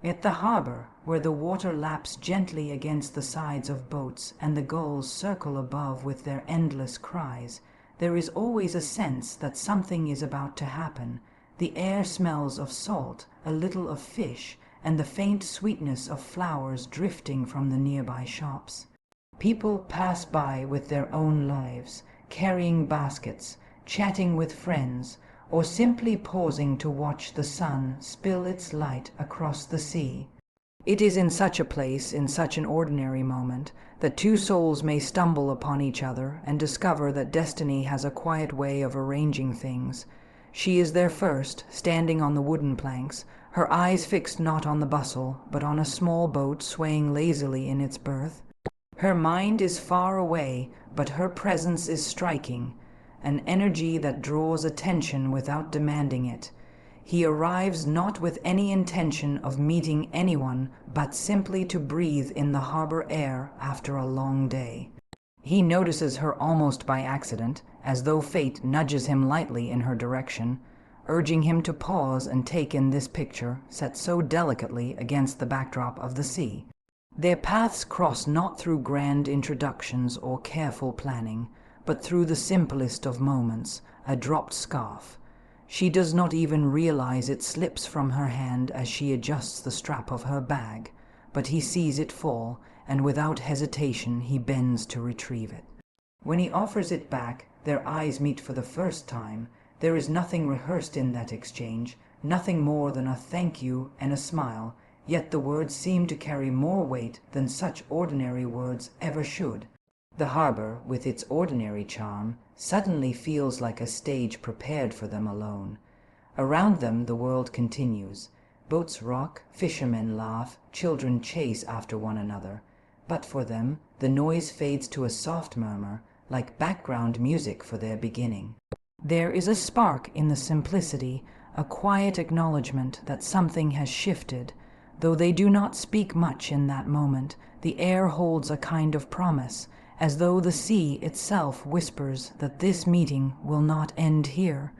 At the harbor, where the water laps gently against the sides of boats and the gulls circle above with their endless cries, there is always a sense that something is about to happen. The air smells of salt, a little of fish, and the faint sweetness of flowers drifting from the nearby shops. People pass by with their own lives, carrying baskets, chatting with friends, or simply pausing to watch the sun spill its light across the sea. It is in such a place, in such an ordinary moment, that two souls may stumble upon each other and discover that destiny has a quiet way of arranging things. She is there first, standing on the wooden planks, her eyes fixed not on the bustle, but on a small boat swaying lazily in its berth. Her mind is far away, but her presence is striking, an energy that draws attention without demanding it. He arrives not with any intention of meeting anyone, but simply to breathe in the harbor air after a long day. He notices her almost by accident, as though fate nudges him lightly in her direction, urging him to pause and take in this picture, set so delicately against the backdrop of the sea. Their paths cross not through grand introductions or careful planning, but through the simplest of moments, a dropped scarf. She does not even realize it slips from her hand as she adjusts the strap of her bag, but he sees it fall, and without hesitation he bends to retrieve it. When he offers it back, their eyes meet for the first time. There is nothing rehearsed in that exchange, nothing more than a thank you and a smile, yet the words seem to carry more weight than such ordinary words ever should. The harbor, with its ordinary charm, suddenly feels like a stage prepared for them alone. Around them the world continues. Boats rock, fishermen laugh, children chase after one another. But for them, the noise fades to a soft murmur, like background music for their beginning. There is a spark in the simplicity, a quiet acknowledgement that something has shifted. Though they do not speak much in that moment, the air holds a kind of promise, as though the sea itself whispers that this meeting will not end here.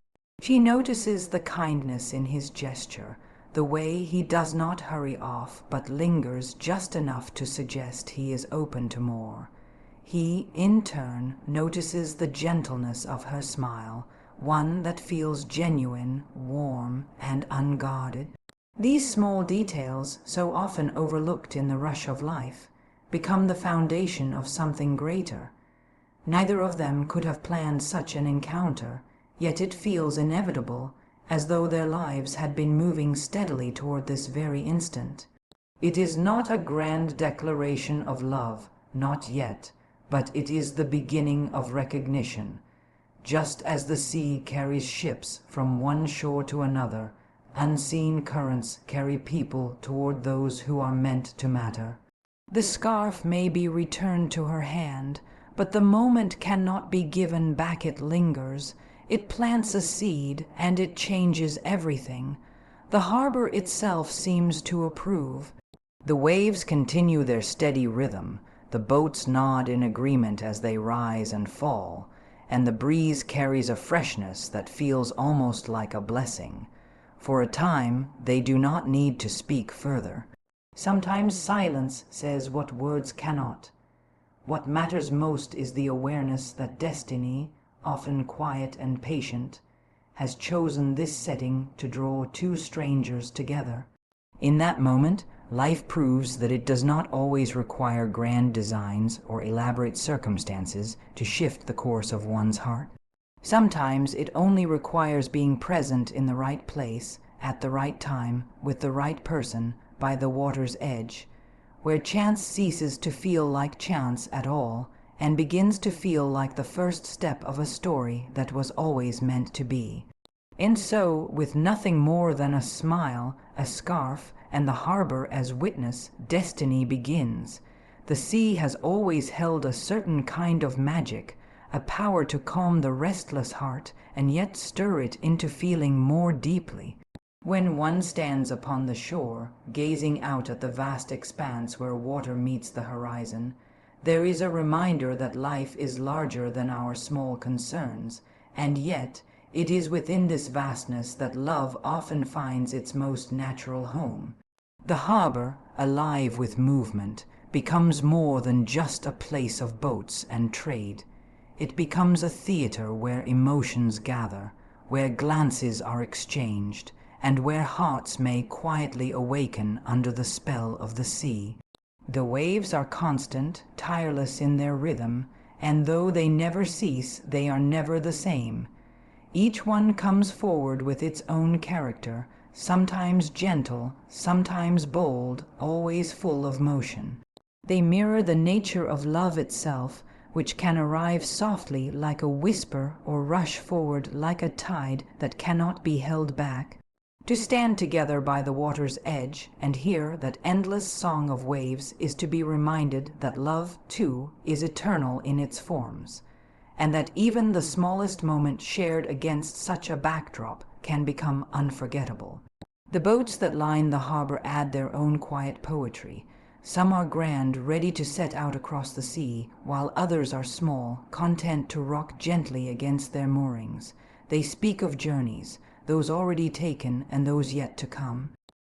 She notices the kindness in his gesture, the way he does not hurry off but lingers just enough to suggest he is open to more. He, in turn, notices the gentleness of her smile, one that feels genuine, warm, and unguarded. These small details, so often overlooked in the rush of life, become the foundation of something greater. Neither of them could have planned such an encounter, yet it feels inevitable, as though their lives had been moving steadily toward this very instant. It is not a grand declaration of love, not yet, but it is the beginning of recognition. Just as the sea carries ships from one shore to another, unseen currents carry people toward those who are meant to matter. The scarf may be returned to her hand, but the moment cannot be given back. It lingers. It plants a seed, and it changes everything. The harbor itself seems to approve. The waves continue their steady rhythm. The boats nod in agreement as they rise and fall, and the breeze carries a freshness that feels almost like a blessing. For a time, they do not need to speak further. Sometimes silence says what words cannot. What matters most is the awareness that destiny, often quiet and patient, has chosen this setting to draw two strangers together. In that moment, life proves that it does not always require grand designs or elaborate circumstances to shift the course of one's heart. Sometimes it only requires being present in the right place, at the right time, with the right person, by the water's edge, where chance ceases to feel like chance at all, and begins to feel like the first step of a story that was always meant to be. And so, with nothing more than a smile, a scarf, and the harbor as witness, destiny begins. The sea has always held a certain kind of magic, a power to calm the restless heart and yet stir it into feeling more deeply. When one stands upon the shore, gazing out at the vast expanse where water meets the horizon, there is a reminder that life is larger than our small concerns, and yet it is within this vastness that love often finds its most natural home. The harbor, alive with movement, becomes more than just a place of boats and trade. It becomes a theater where emotions gather, where glances are exchanged, and where hearts may quietly awaken under the spell of the sea. The waves are constant, tireless in their rhythm, and though they never cease, they are never the same. Each one comes forward with its own character, sometimes gentle, sometimes bold, always full of motion. They mirror the nature of love itself, which can arrive softly like a whisper or rush forward like a tide that cannot be held back. To stand together by the water's edge and hear that endless song of waves is to be reminded that love, too, is eternal in its forms, and that even the smallest moment shared against such a backdrop can become unforgettable. The boats that line the harbor add their own quiet poetry. Some are grand, ready to set out across the sea, while others are small, content to rock gently against their moorings. They speak of journeys, those already taken and those yet to come.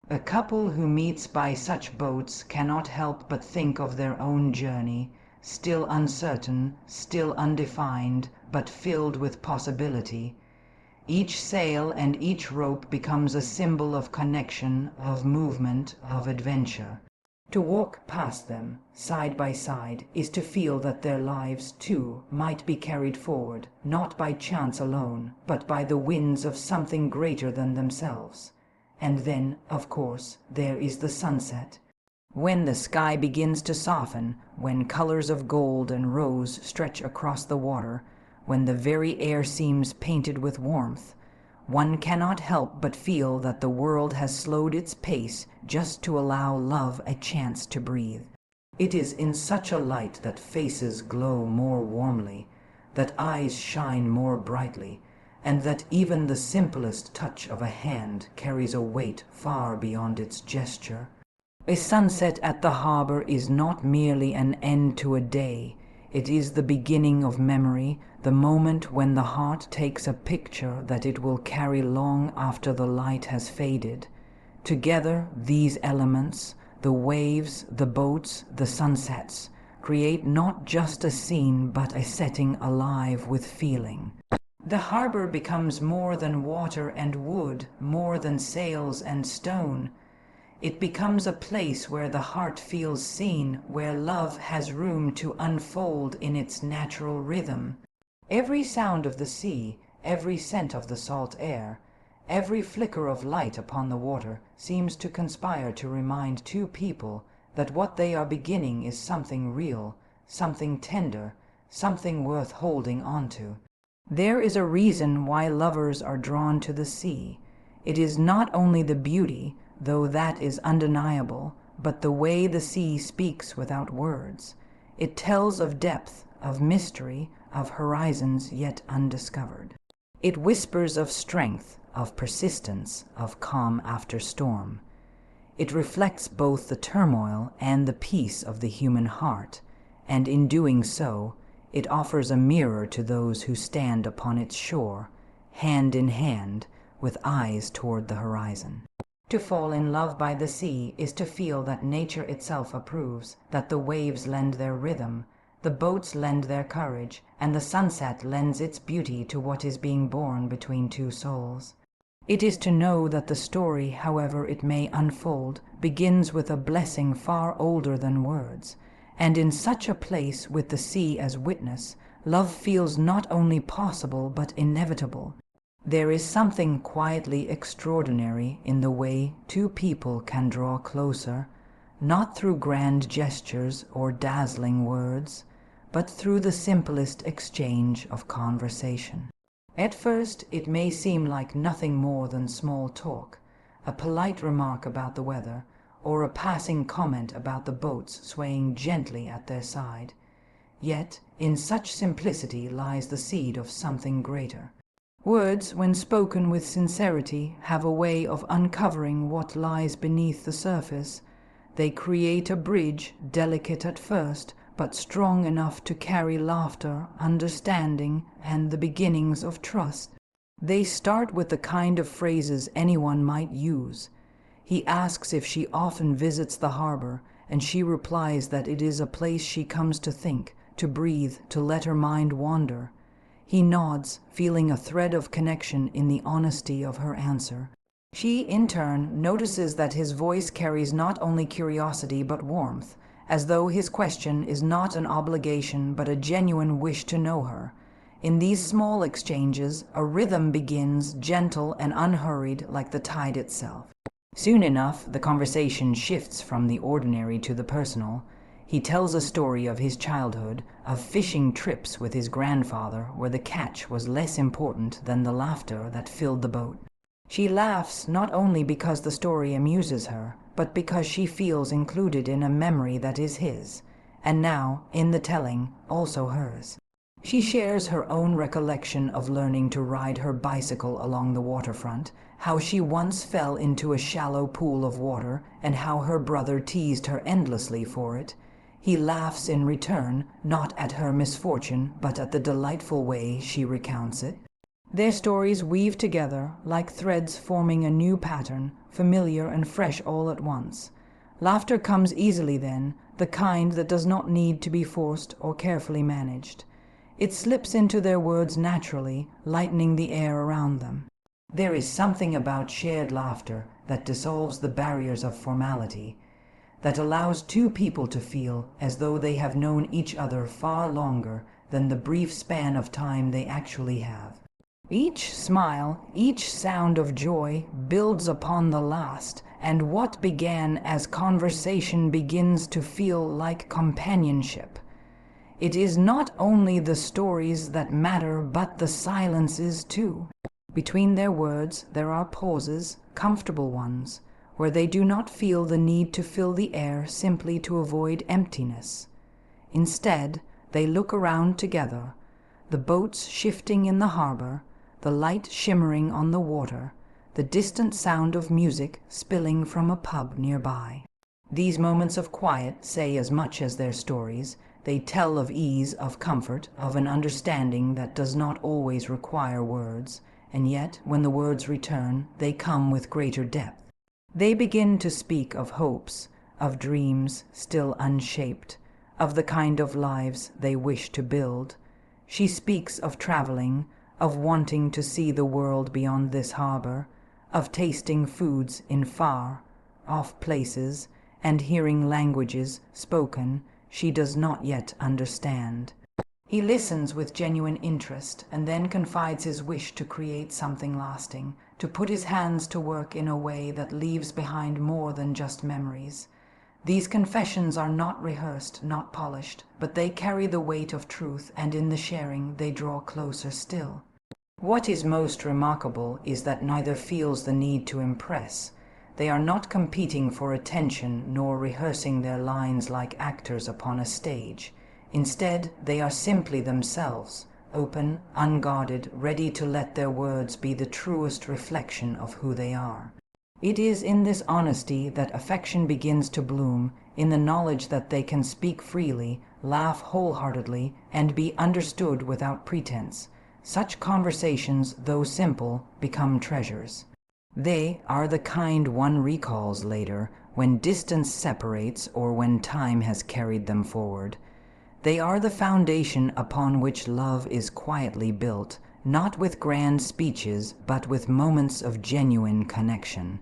A couple who meets by such boats cannot help but think of their own journey, still uncertain, still undefined, but filled with possibility. Each sail and each rope becomes a symbol of connection, of movement, of adventure. To walk past them, side by side, is to feel that their lives, too, might be carried forward, not by chance alone, but by the winds of something greater than themselves. And then, of course, there is the sunset. When the sky begins to soften, when colors of gold and rose stretch across the water, when the very air seems painted with warmth, one cannot help but feel that the world has slowed its pace just to allow love a chance to breathe. It is in such a light that faces glow more warmly, that eyes shine more brightly, and that even the simplest touch of a hand carries a weight far beyond its gesture. A sunset at the harbor is not merely an end to a day. It is the beginning of memory, the moment when the heart takes a picture that it will carry long after the light has faded. Together, these elements, the waves, the boats, the sunsets, create not just a scene but a setting alive with feeling. The harbor becomes more than water and wood, more than sails and stone. It becomes a place where the heart feels seen, where love has room to unfold in its natural rhythm. Every sound of the sea, every scent of the salt air, every flicker of light upon the water seems to conspire to remind two people that what they are beginning is something real, something tender, something worth holding on to. There is a reason why lovers are drawn to the sea. It is not only the beauty, though that is undeniable, but the way the sea speaks without words. It tells of depth, of mystery, of horizons yet undiscovered. It whispers of strength, of persistence, of calm after storm. It reflects both the turmoil and the peace of the human heart, and in doing so, it offers a mirror to those who stand upon its shore, hand in hand, with eyes toward the horizon. To fall in love by the sea is to feel that nature itself approves, that the waves lend their rhythm, the boats lend their courage, and the sunset lends its beauty to what is being born between two souls. It is to know that the story, however it may unfold, begins with a blessing far older than words, and in such a place, with the sea as witness, love feels not only possible but inevitable. There is something quietly extraordinary in the way two people can draw closer, not through grand gestures or dazzling words, but through the simplest exchange of conversation. At first, it may seem like nothing more than small talk, a polite remark about the weather, or a passing comment about the boats swaying gently at their side. Yet, in such simplicity lies the seed of something greater. Words, when spoken with sincerity, have a way of uncovering what lies beneath the surface. They create a bridge, delicate at first, but strong enough to carry laughter, understanding, and the beginnings of trust. They start with the kind of phrases anyone might use. He asks if she often visits the harbor, and she replies that it is a place she comes to think, to breathe, to let her mind wander. He nods, feeling a thread of connection in the honesty of her answer. She, in turn, notices that his voice carries not only curiosity but warmth, as though his question is not an obligation but a genuine wish to know her. In these small exchanges, a rhythm begins, gentle and unhurried, like the tide itself. Soon enough, the conversation shifts from the ordinary to the personal. He tells a story of his childhood, of fishing trips with his grandfather where the catch was less important than the laughter that filled the boat. She laughs not only because the story amuses her, but because she feels included in a memory that is his, and now, in the telling, also hers. She shares her own recollection of learning to ride her bicycle along the waterfront, how she once fell into a shallow pool of water, and how her brother teased her endlessly for it. He laughs in return, not at her misfortune, but at the delightful way she recounts it. Their stories weave together, like threads forming a new pattern, familiar and fresh all at once. Laughter comes easily then, the kind that does not need to be forced or carefully managed. It slips into their words naturally, lightening the air around them. There is something about shared laughter that dissolves the barriers of formality, that allows two people to feel as though they have known each other far longer than the brief span of time they actually have. Each smile, each sound of joy builds upon the last, and what began as conversation begins to feel like companionship. It is not only the stories that matter, but the silences too. Between their words there are pauses, comfortable ones, where they do not feel the need to fill the air simply to avoid emptiness. Instead, they look around together, the boats shifting in the harbor, the light shimmering on the water, the distant sound of music spilling from a pub nearby. These moments of quiet say as much as their stories. They tell of ease, of comfort, of an understanding that does not always require words, and yet, when the words return, they come with greater depth. They begin to speak of hopes, of dreams still unshaped, of the kind of lives they wish to build. She speaks of traveling, of wanting to see the world beyond this harbor, of tasting foods in far-off places, and hearing languages spoken she does not yet understand. He listens with genuine interest and then confides his wish to create something lasting, to put his hands to work in a way that leaves behind more than just memories. These confessions are not rehearsed, not polished, but they carry the weight of truth, and in the sharing they draw closer still. What is most remarkable is that neither feels the need to impress. They are not competing for attention nor rehearsing their lines like actors upon a stage. Instead, they are simply themselves, open, unguarded, ready to let their words be the truest reflection of who they are. It is in this honesty that affection begins to bloom, in the knowledge that they can speak freely, laugh wholeheartedly, and be understood without pretense. Such conversations, though simple, become treasures. They are the kind one recalls later, when distance separates or when time has carried them forward. They are the foundation upon which love is quietly built, not with grand speeches, but with moments of genuine connection.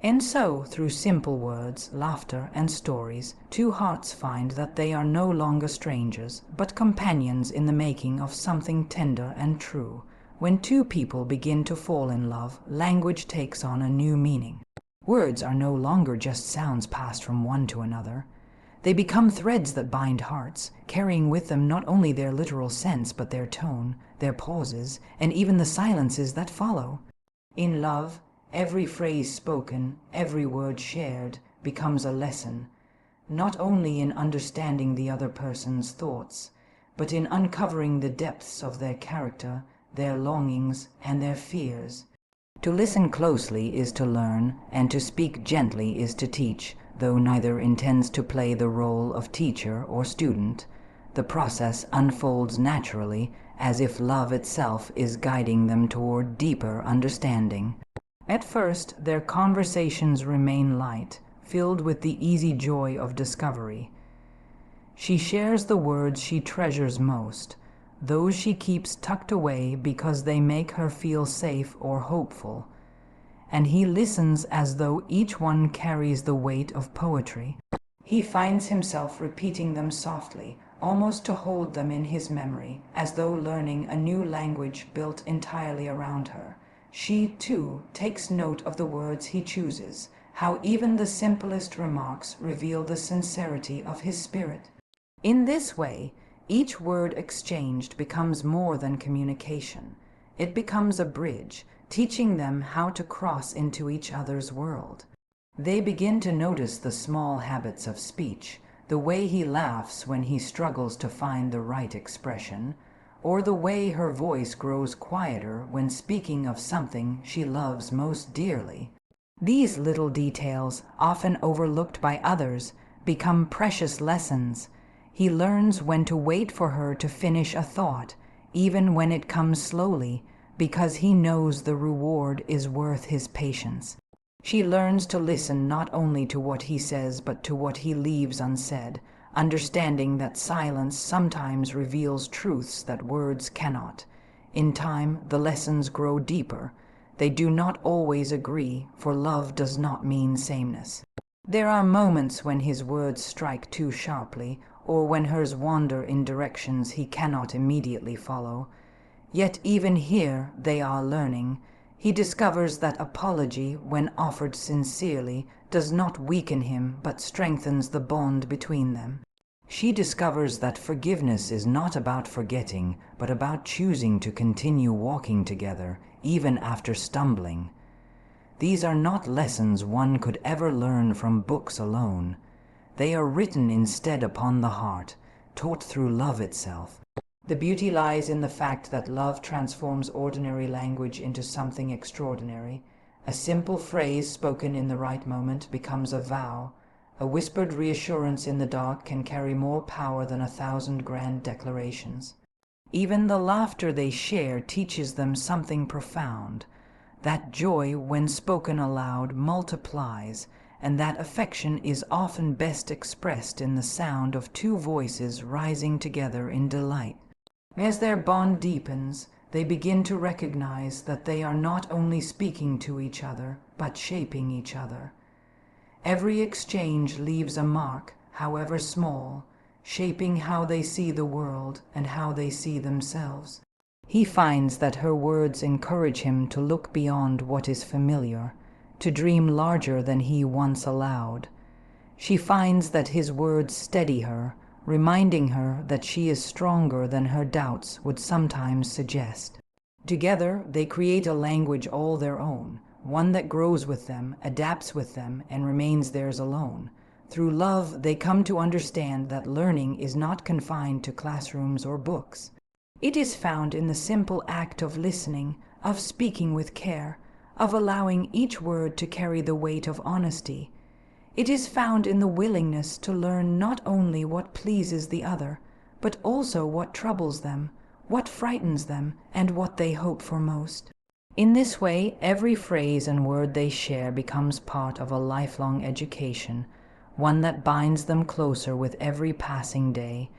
And so, through simple words, laughter, and stories, two hearts find that they are no longer strangers, but companions in the making of something tender and true. When two people begin to fall in love, language takes on a new meaning. Words are no longer just sounds passed from one to another. They become threads that bind hearts, carrying with them not only their literal sense, but their tone, their pauses, and even the silences that follow. In love, every phrase spoken, every word shared, becomes a lesson, not only in understanding the other person's thoughts, but in uncovering the depths of their character, their longings, and their fears. To listen closely is to learn, and to speak gently is to teach, though neither intends to play the role of teacher or student. The process unfolds naturally, as if love itself is guiding them toward deeper understanding. At first, their conversations remain light, filled with the easy joy of discovery. She shares the words she treasures most, those she keeps tucked away because they make her feel safe or hopeful, and he listens as though each one carries the weight of poetry. He finds himself repeating them softly, almost to hold them in his memory, as though learning a new language built entirely around her. She, too, takes note of the words he chooses, how even the simplest remarks reveal the sincerity of his spirit. In this way, each word exchanged becomes more than communication. It becomes a bridge, teaching them how to cross into each other's world. They begin to notice the small habits of speech, the way he laughs when he struggles to find the right expression, or the way her voice grows quieter when speaking of something she loves most dearly. These little details, often overlooked by others, become precious lessons. He learns when to wait for her to finish a thought, even when it comes slowly, because he knows the reward is worth his patience. She learns to listen not only to what he says but to what he leaves unsaid, understanding that silence sometimes reveals truths that words cannot. In time, the lessons grow deeper. They do not always agree, for love does not mean sameness. There are moments when his words strike too sharply, or when hers wander in directions he cannot immediately follow. Yet even here they are learning. He discovers that apology, when offered sincerely, does not weaken him but strengthens the bond between them. She discovers that forgiveness is not about forgetting, but about choosing to continue walking together, even after stumbling. These are not lessons one could ever learn from books alone. They are written instead upon the heart, taught through love itself. The beauty lies in the fact that love transforms ordinary language into something extraordinary. A simple phrase spoken in the right moment becomes a vow. A whispered reassurance in the dark can carry more power than 1,000 grand declarations. Even the laughter they share teaches them something profound. That joy, when spoken aloud, multiplies, and that affection is often best expressed in the sound of two voices rising together in delight. As their bond deepens, they begin to recognize that they are not only speaking to each other, but shaping each other. Every exchange leaves a mark, however small, shaping how they see the world and how they see themselves. He finds that her words encourage him to look beyond what is familiar, to dream larger than he once allowed. She finds that his words steady her, reminding her that she is stronger than her doubts would sometimes suggest. Together, they create a language all their own, one that grows with them, adapts with them, and remains theirs alone. Through love, they come to understand that learning is not confined to classrooms or books. It is found in the simple act of listening, of speaking with care, of allowing each word to carry the weight of honesty. It is found in the willingness to learn not only what pleases the other, but also what troubles them, what frightens them, and what they hope for most. In this way, every phrase and word they share becomes part of a lifelong education, one that binds them closer with every passing day.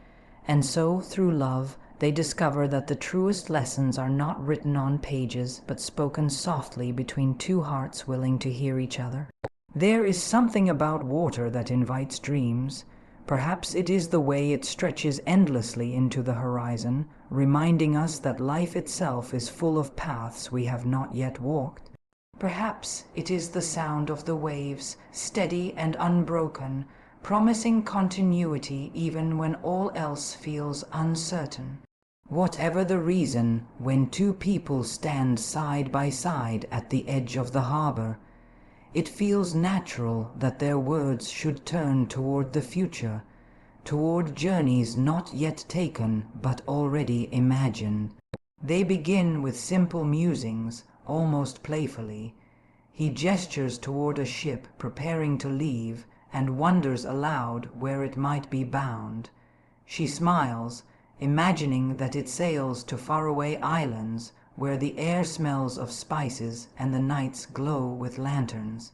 And so, through love, they discover that the truest lessons are not written on pages, but spoken softly between two hearts willing to hear each other. There is something about water that invites dreams. Perhaps it is the way it stretches endlessly into the horizon, reminding us that life itself is full of paths we have not yet walked. Perhaps it is the sound of the waves, steady and unbroken, promising continuity even when all else feels uncertain. Whatever the reason, when two people stand side by side at the edge of the harbor, it feels natural that their words should turn toward the future, toward journeys not yet taken but already imagined. They begin with simple musings, almost playfully. He gestures toward a ship preparing to leave and wonders aloud where it might be bound. She smiles, imagining that it sails to faraway islands where the air smells of spices and the nights glow with lanterns.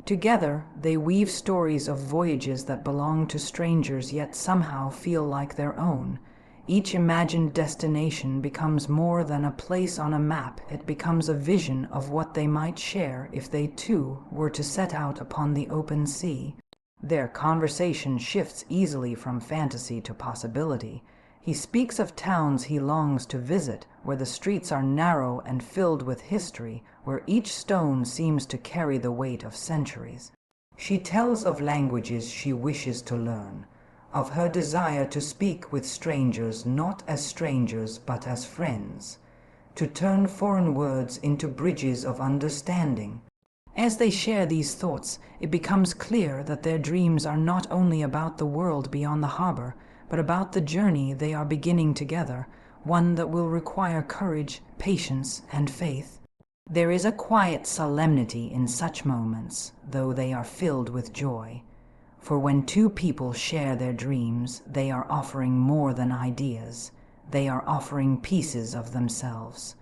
Together, they weave stories of voyages that belong to strangers yet somehow feel like their own. Each imagined destination becomes more than a place on a map. It becomes a vision of what they might share if they too were to set out upon the open sea. Their conversation shifts easily from fantasy to possibility. He speaks of towns he longs to visit, where the streets are narrow and filled with history, where each stone seems to carry the weight of centuries. She tells of languages she wishes to learn, of her desire to speak with strangers not as strangers but as friends, to turn foreign words into bridges of understanding. As they share these thoughts, it becomes clear that their dreams are not only about the world beyond the harbor, but about the journey they are beginning together, one that will require courage, patience, and faith. There is a quiet solemnity in such moments, though they are filled with joy. For when two people share their dreams, they are offering more than ideas. They are offering pieces of themselves.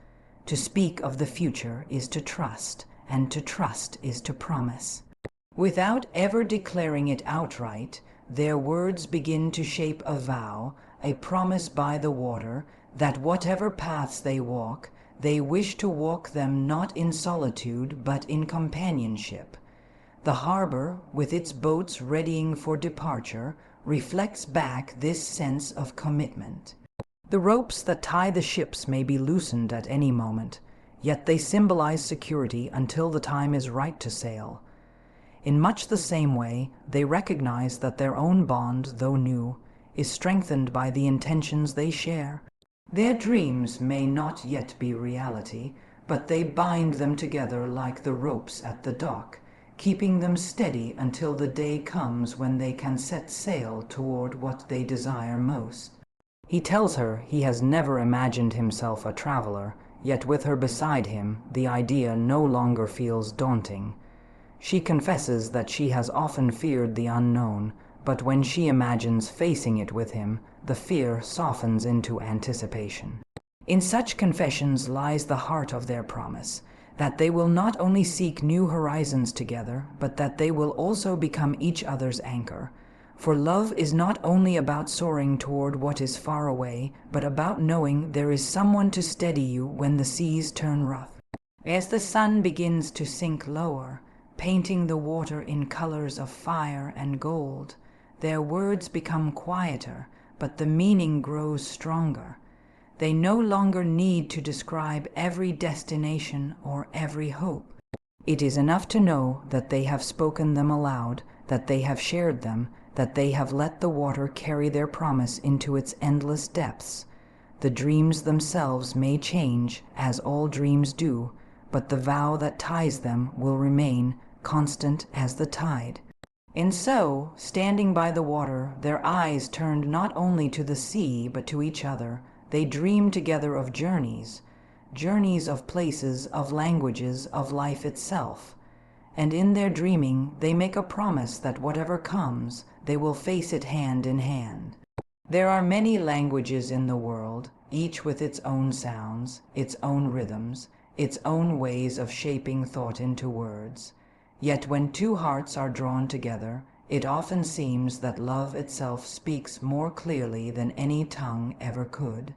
To speak of the future is to trust, and to trust is to promise. Without ever declaring it outright, their words begin to shape a vow, a promise by the water, that whatever paths they walk, they wish to walk them not in solitude but in companionship. The harbor, with its boats readying for departure, reflects back this sense of commitment. The ropes that tie the ships may be loosened at any moment, yet they symbolize security until the time is right to sail. In much the same way, they recognize that their own bond, though new, is strengthened by the intentions they share. Their dreams may not yet be reality, but they bind them together like the ropes at the dock, keeping them steady until the day comes when they can set sail toward what they desire most. He tells her he has never imagined himself a traveler, yet with her beside him, the idea no longer feels daunting. She confesses that she has often feared the unknown, but when she imagines facing it with him, the fear softens into anticipation. In such confessions lies the heart of their promise, that they will not only seek new horizons together, but that they will also become each other's anchor. For love is not only about soaring toward what is far away, but about knowing there is someone to steady you when the seas turn rough. As the sun begins to sink lower, painting the water in colors of fire and gold, their words become quieter, but the meaning grows stronger. They no longer need to describe every destination or every hope. It is enough to know that they have spoken them aloud, that they have shared them, that they have let the water carry their promise into its endless depths. The dreams themselves may change, as all dreams do, but the vow that ties them will remain constant as the tide. And so, standing by the water, their eyes turned not only to the sea but to each other, they dream together of journeys of places, of languages, of life itself. And in their dreaming, they make a promise that whatever comes, they will face it hand in hand. There are many languages in the world, each with its own sounds, its own rhythms, its own ways of shaping thought into words. Yet when two hearts are drawn together, it often seems that love itself speaks more clearly than any tongue ever could.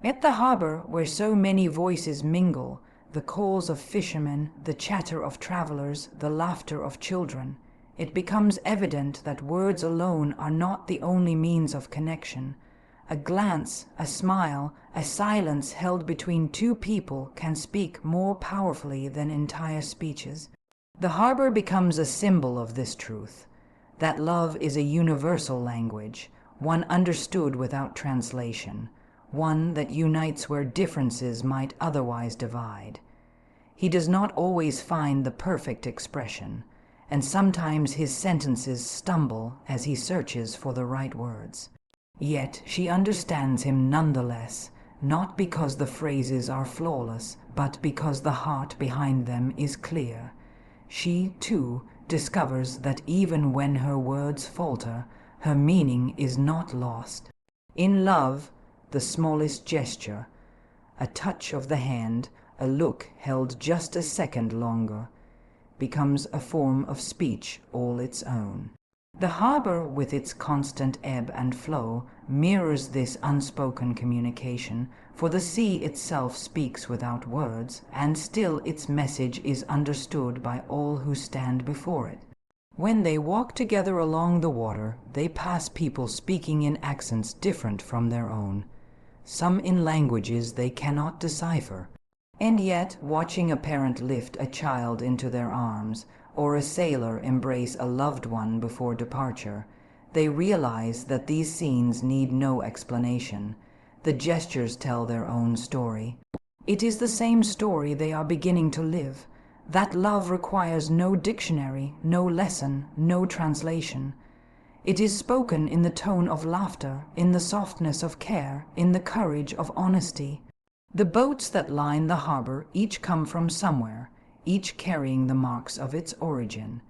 At the harbor, where so many voices mingle, the calls of fishermen, the chatter of travelers, the laughter of children, it becomes evident that words alone are not the only means of connection. A glance, a smile, a silence held between two people can speak more powerfully than entire speeches. The harbor becomes a symbol of this truth, that love is a universal language, one understood without translation, one that unites where differences might otherwise divide. He does not always find the perfect expression, and sometimes his sentences stumble as he searches for the right words. Yet she understands him nonetheless, not because the phrases are flawless, but because the heart behind them is clear. She, too, discovers that even when her words falter, her meaning is not lost. In love, the smallest gesture, a touch of the hand, a look held just a second longer, becomes a form of speech all its own. The harbor, with its constant ebb and flow, mirrors this unspoken communication, for the sea itself speaks without words, and still its message is understood by all who stand before it. When they walk together along the water, they pass people speaking in accents different from their own, some in languages they cannot decipher. And yet, watching a parent lift a child into their arms, or a sailor embrace a loved one before departure, they realize that these scenes need no explanation. The gestures tell their own story. It is the same story they are beginning to live. That love requires no dictionary, no lesson, no translation. It is spoken in the tone of laughter, in the softness of care, in the courage of honesty. The boats that line the harbor each come from somewhere, each carrying the marks of its origin.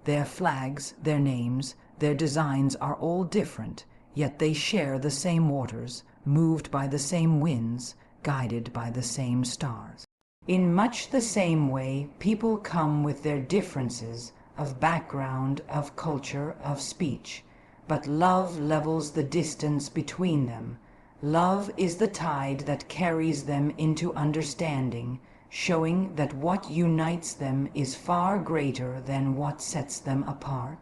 Their flags, their names, their designs are all different, yet they share the same waters, moved by the same winds, guided by the same stars. In much the same way, people come with their differences of background, of culture, of speech, but love levels the distance between them. Love is the tide that carries them into understanding, showing that what unites them is far greater than what sets them apart.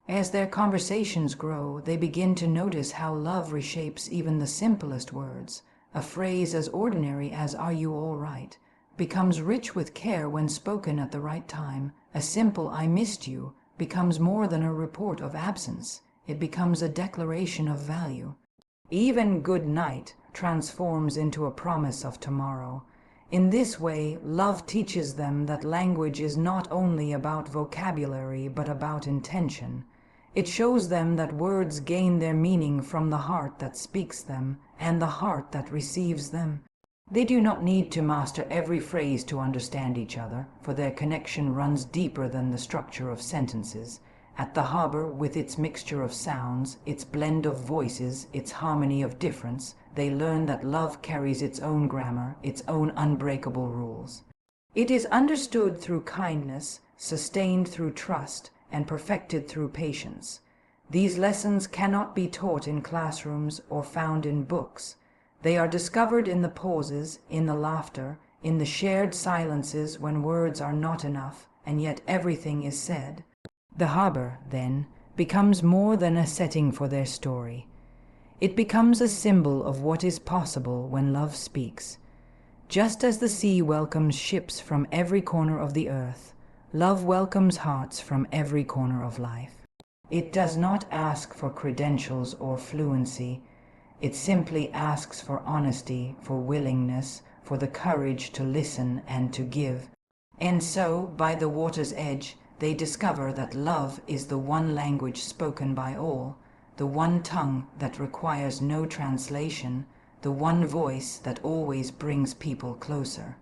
As their conversations grow, they begin to notice how love reshapes even the simplest words. A phrase as ordinary as "Are you all right?" becomes rich with care when spoken at the right time. A simple "I missed you" becomes more than a report of absence. It becomes a declaration of value. Even "good night" transforms into a promise of tomorrow. In this way, love teaches them that language is not only about vocabulary but about intention. It shows them that words gain their meaning from the heart that speaks them and the heart that receives them. They do not need to master every phrase to understand each other, for their connection runs deeper than the structure of sentences. At the harbor, with its mixture of sounds, its blend of voices, its harmony of difference, they learn that love carries its own grammar, its own unbreakable rules. It is understood through kindness, sustained through trust, and perfected through patience. These lessons cannot be taught in classrooms or found in books. They are discovered in the pauses, in the laughter, in the shared silences when words are not enough, and yet everything is said. The harbor, then, becomes more than a setting for their story. It becomes a symbol of what is possible when love speaks. Just as the sea welcomes ships from every corner of the earth, love welcomes hearts from every corner of life. It does not ask for credentials or fluency. It simply asks for honesty, for willingness, for the courage to listen and to give. And so, by the water's edge, they discover that love is the one language spoken by all, the one tongue that requires no translation, the one voice that always brings people closer.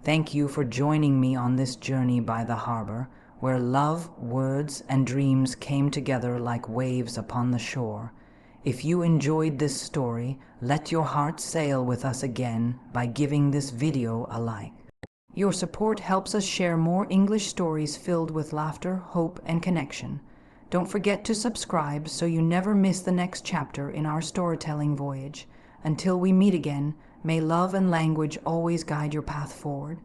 Thank you for joining me on this journey by the harbor, where love, words, and dreams came together like waves upon the shore. If you enjoyed this story, let your heart sail with us again by giving this video a like. Your support helps us share more English stories filled with laughter, hope, and connection. Don't forget to subscribe so you never miss the next chapter in our storytelling voyage. Until we meet again, may love and language always guide your path forward.